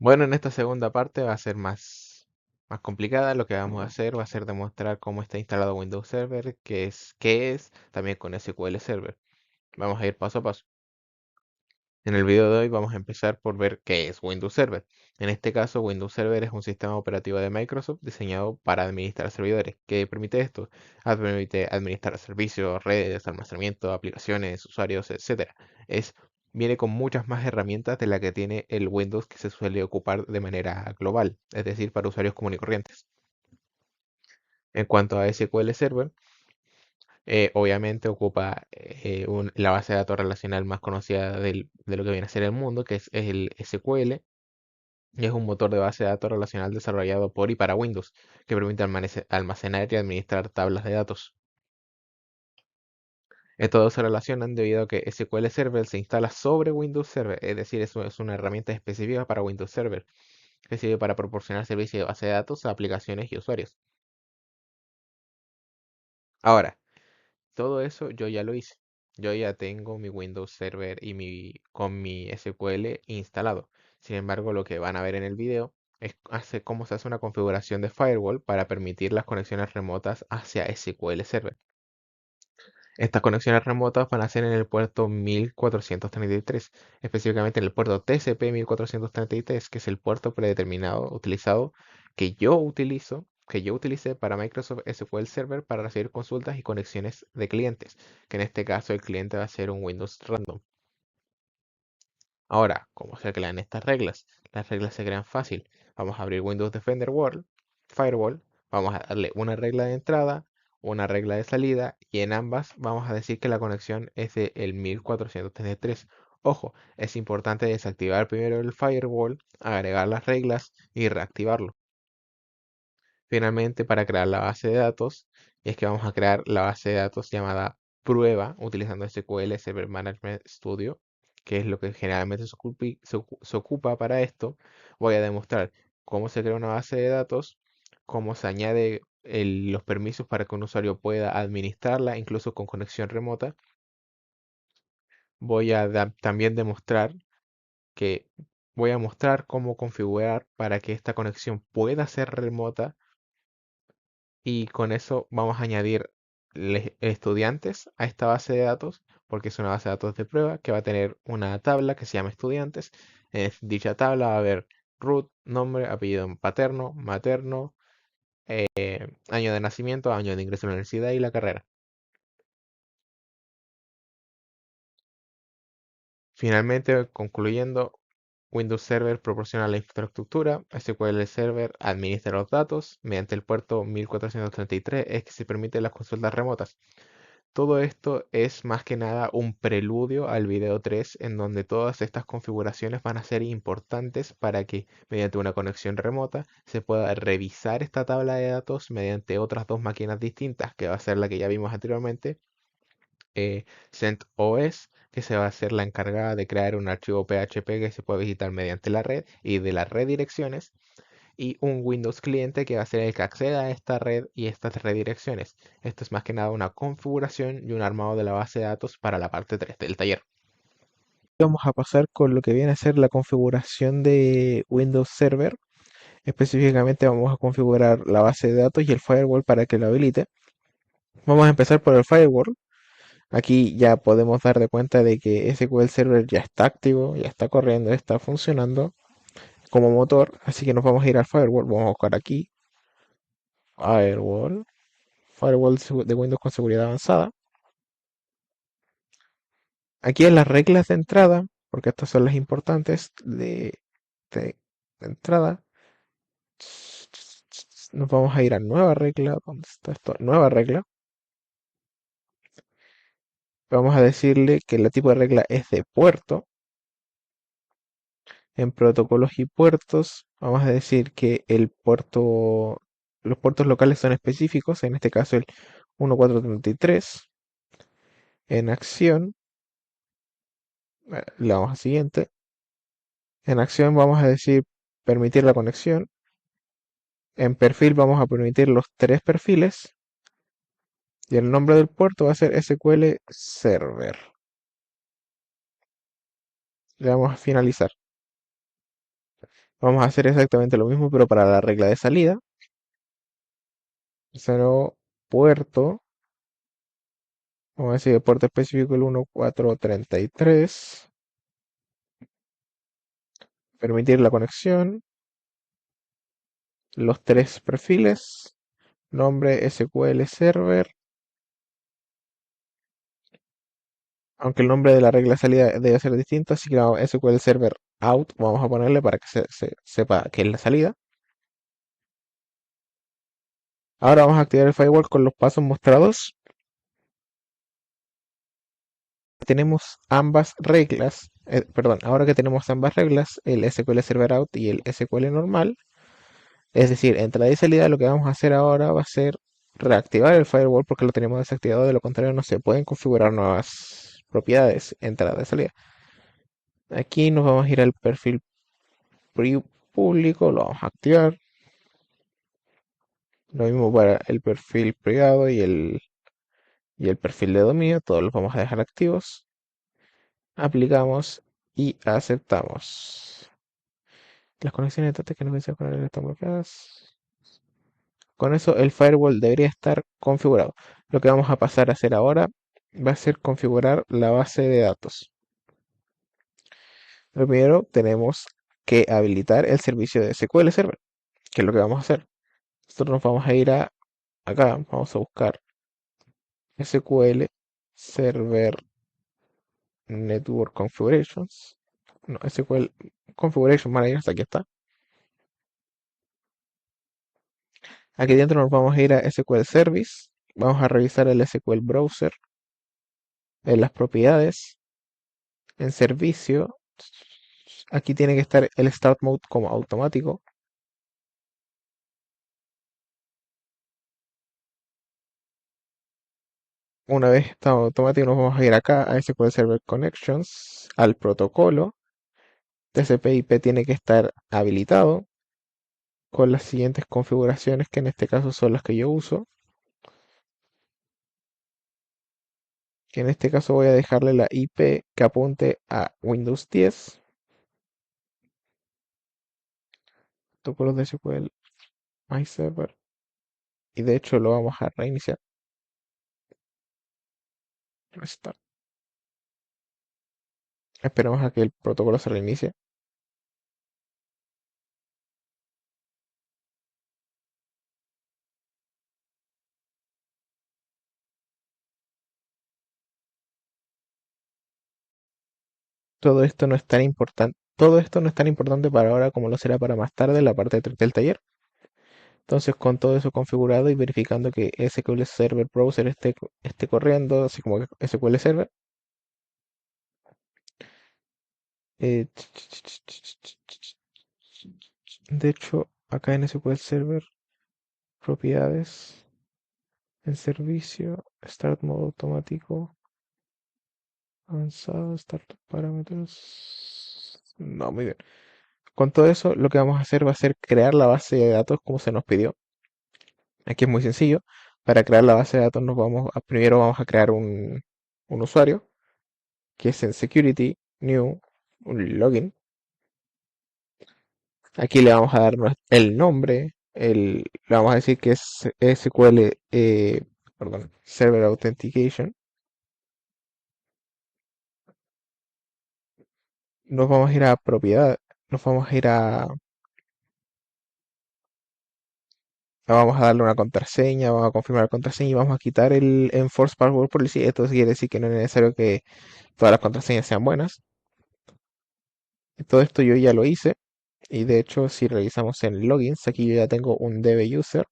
Bueno, en esta segunda parte va a ser más complicada. Lo que vamos a hacer va a ser demostrar cómo está instalado Windows Server, qué es, también con SQL Server. Vamos a ir paso a paso. En el video de hoy vamos a empezar por ver qué es Windows Server. En este caso, Windows Server es un sistema operativo de Microsoft diseñado para administrar servidores. ¿Qué permite esto? Permite administrar servicios, redes, almacenamiento, aplicaciones, usuarios, etcétera. Es, viene con muchas más herramientas de la que tiene el Windows que se suele ocupar de manera global, es decir, para usuarios comunes y corrientes. En cuanto a SQL Server, obviamente ocupa la base de datos relacional más conocida de lo que viene a ser el mundo, que es el SQL, y es un motor de base de datos relacional desarrollado por y para Windows, que permite almacenar y administrar tablas de datos. Todos se relacionan debido a que SQL Server se instala sobre Windows Server, es decir, eso es una herramienta específica para Windows Server, que sirve para proporcionar servicios de base de datos a aplicaciones y usuarios. Ahora, todo eso yo ya lo hice. Yo ya tengo mi Windows Server y con mi SQL instalado. Sin embargo, lo que van a ver en el video es cómo se hace una configuración de firewall para permitir las conexiones remotas hacia SQL Server. Estas conexiones remotas van a ser en el puerto 1433, específicamente en el puerto TCP 1433, que es el puerto predeterminado utilizado que yo utilicé para Microsoft SQL Server para recibir consultas y conexiones de clientes, que en este caso el cliente va a ser un Windows Random. Ahora, ¿cómo se crean estas reglas? Las reglas se crean fácil. Vamos a abrir Windows Defender World, Firewall, vamos a darle una regla de entrada, una regla de salida y en ambas vamos a decir que la conexión es de el 1433. Ojo, es importante desactivar primero el firewall, agregar las reglas y reactivarlo. Finalmente, para crear la base de datos, es que vamos a crear la base de datos llamada prueba utilizando SQL Server Management Studio, que es lo que generalmente se ocupa para esto. Voy a demostrar cómo se crea una base de datos, cómo se añade los permisos para que un usuario pueda administrarla, incluso con conexión remota. Voy a también demostrar que voy a mostrar cómo configurar para que esta conexión pueda ser remota y con eso vamos a añadir estudiantes a esta base de datos, porque es una base de datos de prueba que va a tener una tabla que se llama estudiantes. En dicha tabla va a haber root, nombre, apellido paterno, materno, año de nacimiento, año de ingreso a la universidad y la carrera. Finalmente, concluyendo, Windows Server proporciona la infraestructura, SQL Server administra los datos, mediante el puerto 1433 es que se permiten las consultas remotas. Todo esto es más que nada un preludio al video 3 en donde todas estas configuraciones van a ser importantes para que mediante una conexión remota se pueda revisar esta tabla de datos mediante otras dos máquinas distintas, que va a ser la que ya vimos anteriormente, CentOS, que se va a ser la encargada de crear un archivo PHP que se puede visitar mediante la red y de las redirecciones, y un Windows cliente que va a ser el que acceda a esta red y estas redirecciones. Esto es más que nada una configuración y un armado de la base de datos para la parte 3 del taller. Vamos a pasar con lo que viene a ser la configuración de Windows Server. Específicamente vamos a configurar la base de datos y el firewall para que lo habilite. Vamos a empezar por el firewall. Aquí ya podemos dar de cuenta de que SQL Server ya está activo, ya está corriendo, está funcionando como motor. Así que nos vamos a ir al firewall. Vamos a buscar aquí firewall. Firewall de Windows con seguridad avanzada. Aquí en las reglas de entrada, porque estas son las importantes de entrada, nos vamos a ir a nueva regla. ¿Dónde está esto? Nueva regla. Vamos a decirle que el tipo de regla es de puerto. En protocolos y puertos, vamos a decir que los puertos locales son específicos, en este caso el 1433. En acción, le damos a siguiente. En acción vamos a decir permitir la conexión. En perfil vamos a permitir los tres perfiles y el nombre del puerto va a ser SQL Server. Le damos a finalizar. Vamos a hacer exactamente lo mismo, pero para la regla de salida. Cero puerto. Vamos a decir el puerto específico el 1433. Permitir la conexión. Los tres perfiles. Nombre SQL Server. Aunque el nombre de la regla de salida debe ser distinto, así que SQL Server Out vamos a ponerle para que se sepa que es la salida. Ahora vamos a activar el firewall con los pasos mostrados. Tenemos ambas reglas, perdón, ahora que tenemos ambas reglas, el SQL Server Out y el SQL normal, es decir, entrada y salida, lo que vamos a hacer ahora va a ser reactivar el firewall porque lo tenemos desactivado, de lo contrario no se pueden configurar nuevas propiedades, entrada y salida. Aquí nos vamos a ir al perfil público, lo vamos a activar. Lo mismo para el perfil privado y el perfil de dominio, todos los vamos a dejar activos. Aplicamos y aceptamos. Las conexiones de datos que no desean con están bloqueadas. Con eso el firewall debería estar configurado. Lo que vamos a pasar a hacer ahora va a ser configurar la base de datos. Lo primero tenemos que habilitar el servicio de SQL Server, que es lo que vamos a hacer. Nosotros nos vamos a ir a acá, vamos a buscar SQL Server Network Configurations. No, SQL Configuration Manager, aquí está. Aquí dentro nos vamos a ir a SQL Service. Vamos a revisar el SQL Browser en las propiedades, en servicio. Aquí tiene que estar el Start Mode como automático. Una vez está automático, nos vamos a ir acá a SQL Server Connections, al protocolo. TCP/IP tiene que estar habilitado con las siguientes configuraciones, que en este caso son las que yo uso. Que en este caso voy a dejarle la IP que apunte a Windows 10. Protocolos de SQL My Server. Y de hecho lo vamos a reiniciar. Restart. Esperamos a que el protocolo se reinicie. Todo esto no es tan importante. Todo esto no es tan importante para ahora como lo será para más tarde en la parte del taller. Entonces, con todo eso configurado y verificando que SQL Server Browser esté corriendo, así como que SQL Server. eh, de hecho, acá en SQL Server, propiedades, en servicio, Start modo automático, avanzado, Start parámetros. No, muy bien. Con todo eso, lo que vamos a hacer va a ser crear la base de datos como se nos pidió. Aquí es muy sencillo. Para crear la base de datos primero vamos a crear un usuario, que es en Security, New, un login. Aquí le vamos a dar el nombre, le vamos a decir que es SQL, perdón, Server Authentication. Nos vamos a ir a propiedad, nos vamos a ir vamos a darle una contraseña, vamos a confirmar la contraseña y vamos a quitar el Enforce Password Policy. Esto quiere decir que no es necesario que todas las contraseñas sean buenas. Todo esto yo ya lo hice. Y de hecho, si revisamos en logins, aquí yo ya tengo un DB user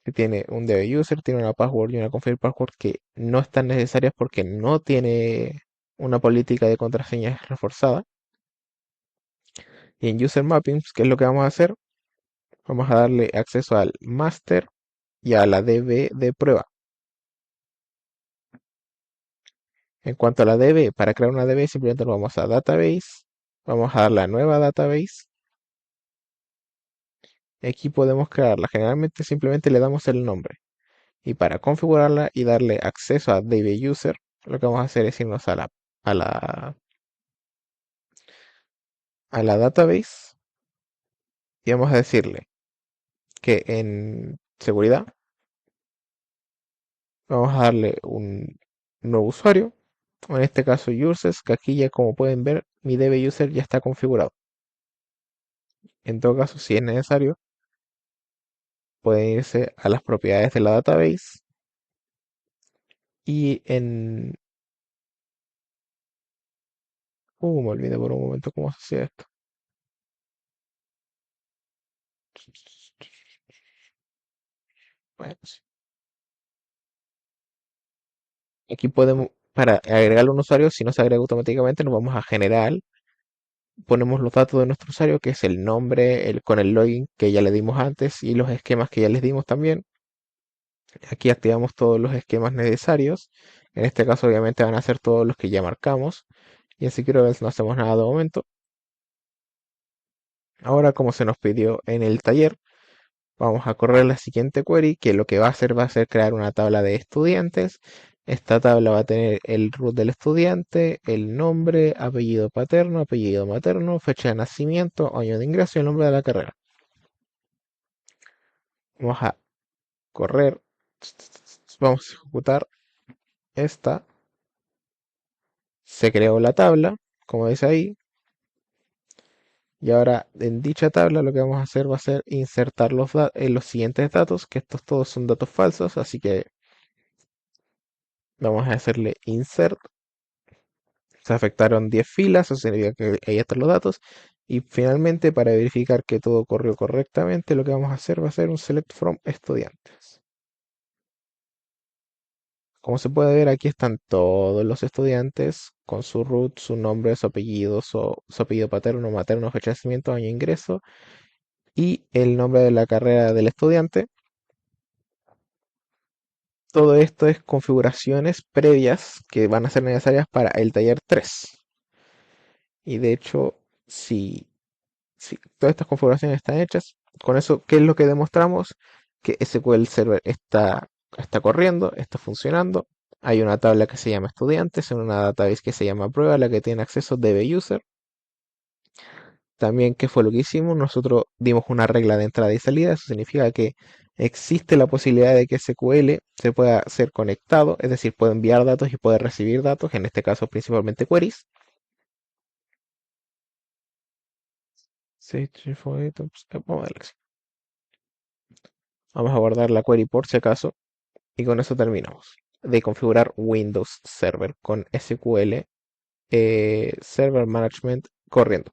que tiene un DB user, tiene una password y una confirm password que no están necesarias porque no tiene una política de contraseñas reforzada. Y en user mappings, ¿qué es lo que vamos a hacer? Vamos a darle acceso al master y a la DB de prueba. En cuanto a la DB, para crear una DB simplemente nos vamos a database, vamos a dar la nueva database. Aquí podemos crearla. Generalmente simplemente le damos el nombre. Y para configurarla y darle acceso a DB User, lo que vamos a hacer es irnos a la a la database y vamos a decirle que en seguridad vamos a darle un nuevo usuario, o en este caso users, que aquí ya como pueden ver mi DB user ya está configurado. En todo caso, si es necesario, pueden irse a las propiedades de la database y en... me olvidé por un momento cómo se hacía esto. Bueno, sí. Aquí podemos, para agregarle un usuario, si no se agrega automáticamente, nos vamos a general, ponemos los datos de nuestro usuario, que es el nombre, con el login que ya le dimos antes y los esquemas que ya les dimos también. Aquí activamos todos los esquemas necesarios. En este caso, obviamente, van a ser todos los que ya marcamos. Y así creo que no hacemos nada de momento. Ahora, como se nos pidió en el taller, vamos a correr la siguiente query, que lo que va a ser crear una tabla de estudiantes. Esta tabla va a tener el root del estudiante, el nombre, apellido paterno, apellido materno, fecha de nacimiento, año de ingreso y el nombre de la carrera. Vamos a correr, vamos a ejecutar esta. Se creó la tabla, como dice ahí, y ahora en dicha tabla lo que vamos a hacer va a ser insertar los siguientes datos, que estos todos son datos falsos, así que vamos a hacerle insert. Se afectaron 10 filas, eso significa que ahí están los datos. Y finalmente, para verificar que todo corrió correctamente, lo que vamos a hacer va a ser un select from estudiantes. Como se puede ver, aquí están todos los estudiantes con su root, su nombre, su apellido, su apellido paterno, materno, fecha de nacimiento, año de ingreso y el nombre de la carrera del estudiante. Todo esto es configuraciones previas que van a ser necesarias para el taller 3. Y de hecho, si todas estas configuraciones están hechas, con eso, ¿qué es lo que demostramos? Que SQL Server está corriendo, está funcionando. Hay una tabla que se llama estudiantes, en una database que se llama prueba, la que tiene acceso DB user. También, ¿qué fue lo que hicimos? Nosotros dimos una regla de entrada y salida. Eso significa que existe la posibilidad de que SQL se pueda ser conectado, es decir, puede enviar datos y puede recibir datos, en este caso principalmente queries. Vamos a guardar la query por si acaso. Y con eso terminamos de configurar Windows Server con SQL Server Management corriendo.